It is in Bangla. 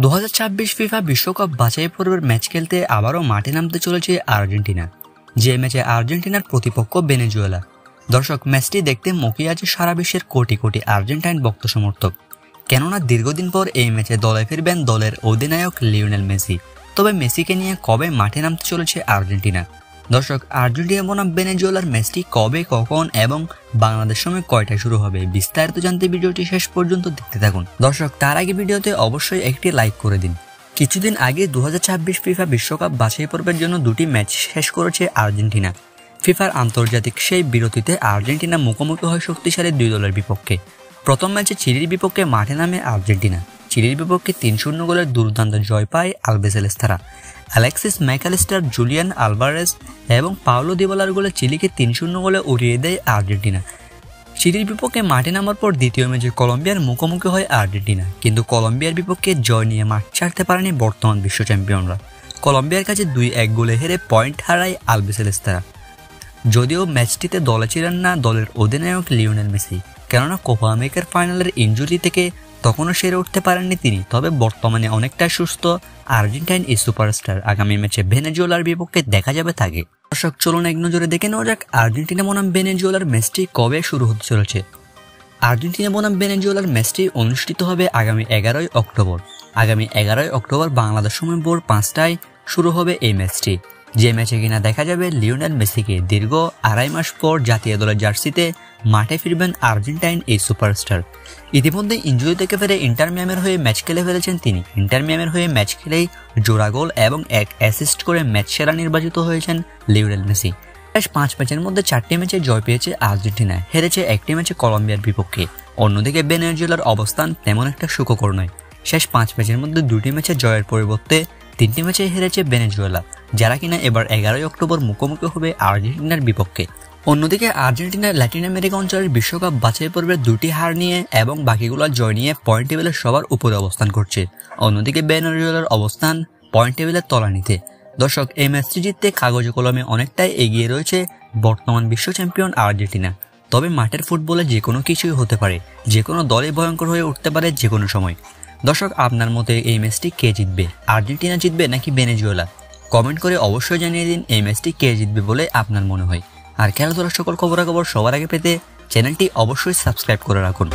2026 ফিফা বিশ্বকাপ বাছাই পর্বের ম্যাচ খেলতে আবারও মাঠে নামতে চলেছে আর্জেন্টিনা, যে ম্যাচে আর্জেন্টিনার প্রতিপক্ষ ভেনেজুয়েলা। দর্শক, ম্যাচটি দেখতে মুখিয়ে আছে সারা বিশ্বের কোটি কোটি আর্জেন্টাইন ভক্ত সমর্থক। কেননা দীর্ঘদিন পর এই ম্যাচে দলে ফিরবেন দলের অধিনায়ক লিওনেল মেসি। তবে মেসিকে নিয়ে কবে মাঠে নামতে চলেছে আর্জেন্টিনা? দর্শক, আর্জেন্টিনা বনাম ভেনেজুয়েলার ম্যাচটি কবে, কখন এবং বাংলাদেশ সময় কয়টায় শুরু হবে, বিস্তারিত জানতে ভিডিওটি শেষ পর্যন্ত দেখতে থাকুন। দর্শক, তার আগে ভিডিওতে অবশ্যই একটি লাইক করে দিন। কিছুদিন আগে 2026 ফিফা বিশ্বকাপ বাছাই পর্বের জন্য দুটি ম্যাচ শেষ করেছে আর্জেন্টিনা। ফিফার আন্তর্জাতিক সেই বিরতিতে আর্জেন্টিনা মুখোমুখি হয় শক্তিশালী দুই দলের বিপক্ষে। প্রথম ম্যাচে চিলির বিপক্ষে মাঠে নামে আর্জেন্টিনা। চিলির বিপক্ষে 3-0 গোলের দুর্দান্ত জয় পায় আলবিসেলেস্তারা। অ্যালেক্সিস ম্যাকালিস্টার, জুলিয়ান আলভারেজ এবং পাওলো দিবালার গোলে চিলিকে 3-0 গোলে উড়িয়ে দেয় আর্জেন্টিনা। চিলির বিপক্ষে মাঠে নামার পর দ্বিতীয় ম্যাচে কলম্বিয়ার মুখোমুখি হয় আর্জেন্টিনা, কিন্তু কলম্বিয়ার বিপক্ষে জয় নিয়ে মাঠ ছাড়তে পারেনি বর্তমান বিশ্ব চ্যাম্পিয়নরা। কলম্বিয়ার কাছে 2-1 গোলে হেরে পয়েন্ট হারায় আলবিসেলেস্তারা। যদিও ম্যাচটিতে দলে ছিলেন না দলের অধিনায়ক লিওনেল মেসি, কেননা কোপা আমেরিকার ফাইনালের ইনজুরি থেকে তখনও সেরে উঠতে পারেননি তিনি। তবে বর্তমানে অনেকটাই সুস্থ আর্জেন্টাইন এই সুপারস্টার। আগামী ম্যাচে ভেনেজুয়েলার বিপক্ষে দেখা যাবে তাকে। দর্শক, চলুন এক নজরে দেখে নেওয়া যাক আর্জেন্টিনা বনাম ভেনেজুয়েলার ম্যাচটি কবে শুরু হতে চলেছে। আর্জেন্টিনা বনাম ভেনেজুয়েলার ম্যাচটি অনুষ্ঠিত হবে আগামী 11ই অক্টোবর। আগামী 11ই অক্টোবর বাংলাদেশ সময় ভোর 5টায় শুরু হবে এই ম্যাচটি, যে ম্যাচে কিনা দেখা যাবে লিওনেল মেসিকে। দীর্ঘ 2.5 মাস পর জাতীয় দলের জার্সিতে মাঠে ফিরবেন আর্জেন্টাইন এই সুপারস্টার। ইতিমধ্যে ইনজুরি থেকে ফিরে ইন্টার মিয়ামির হয়ে ম্যাচ খেলে ফেলেছেন তিনি। ইন্টার মিয়ামির হয়ে ম্যাচ খেলেই জোড়া গোল এবং 1 অ্যাসিস্ট করে ম্যাচ সেরা নির্বাচিত হয়েছেন লিওনেল মেসি। শেষ 5 ম্যাচের মধ্যে 4টি ম্যাচে জয় পেয়েছে আর্জেন্টিনা, হেরেছে 1টি ম্যাচে কলম্বিয়ার বিপক্ষে। অন্যদিকে ভেনেজুয়েলার অবস্থান তেমন একটা সুখকর নয়। শেষ 5 ম্যাচের মধ্যে 2টি ম্যাচে জয়ের পরিবর্তে 3টি ম্যাচে হেরেছে ভেনেজুয়েলা, যারা কিনা এবার 11ই অক্টোবর মুখোমুখি হবে আর্জেন্টিনার বিপক্ষে। অন্যদিকে আর্জেন্টিনার ল্যাটিন আমেরিকা অঞ্চলের বিশ্বকাপ বাছাই পর্বের 2টি হার নিয়ে এবং বাকিগুলো জয় নিয়ে পয়েন্ট টেবিলের সবার উপরে অবস্থান করছে। অন্যদিকে ভেনেজুয়েলার অবস্থান পয়েন্ট টেবিলের তলানিতে। দর্শক, এই ম্যাচটি জিততে কাগজে কলমে অনেকটাই এগিয়ে রয়েছে বর্তমান বিশ্ব চ্যাম্পিয়ন আর্জেন্টিনা। তবে মাঠের ফুটবলে যে কোনো কিছুই হতে পারে, যে কোনো দলই ভয়ঙ্কর হয়ে উঠতে পারে যে কোনো সময়। দর্শক, আপনার মতে এই ম্যাচটি কে জিতবে? আর্জেন্টিনা জিতবে নাকি ভেনেজুয়েলা? কমেন্ট করে অবশ্যই জানিয়ে দিন এই ম্যাচটি কে জিতবে বলে আপনার মনে হয়। আর খেলাধুলার সকল খবরাখবর সবার আগে পেতে চ্যানেলটি অবশ্যই সাবস্ক্রাইব করে রাখুন।